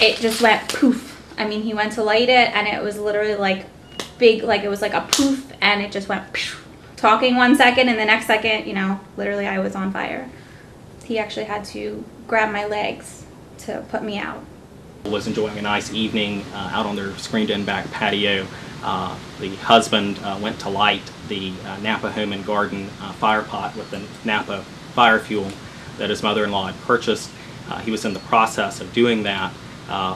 it just went poof. I mean, he went to light it, and it was literally like big, like it was like a poof, and it just went poof. Talking 1 second, and the next second, you know, literally I was on fire. He actually had to grab my legs to put me out. Was enjoying a nice evening out on their screened-in back patio. The husband went to light the Napa Home and Garden fire pot with the Napa fire fuel that his mother-in-law had purchased. He was in the process of doing that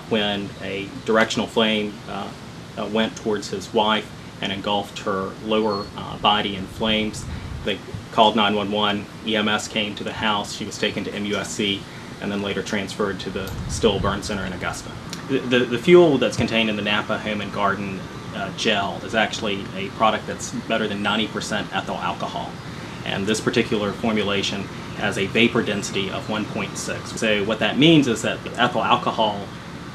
when a directional flame went towards his wife and engulfed her lower body in flames. They called 911. EMS came to the house. She was taken to MUSC and then later transferred to the Still Burn Center in Augusta. The fuel that's contained in the Napa Home and Garden gel is actually a product that's better than 90% ethyl alcohol. And this particular formulation has a vapor density of 1.6. So what that means is that the ethyl alcohol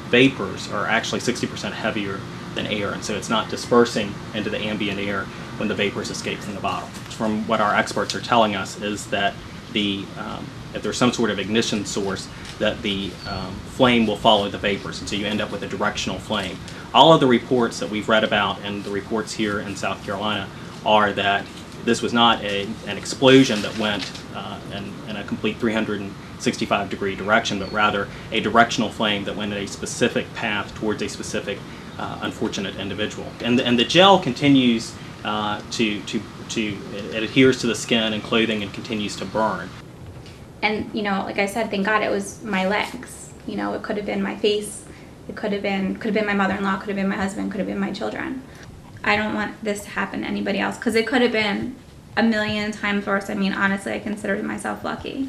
vapors are actually 60% heavier than air, and so it's not dispersing into the ambient air when the vapors escape from the bottle. From what our experts are telling us is that if there's some sort of ignition source, that the flame will follow the vapors, and so you end up with a directional flame. All of the reports that we've read about and the reports here in South Carolina are that this was not an explosion that went in a complete 365-degree direction, but rather a directional flame that went in a specific path towards a specific unfortunate individual. And the gel continues it adheres to the skin and clothing and continues to burn. And, you know, like I said, thank God it was my legs. You know, it could have been my face. It could have been my mother-in-law, could have been my husband, could have been my children. I don't want this to happen to anybody else, because it could have been a million times worse. I mean, honestly, I consider myself lucky.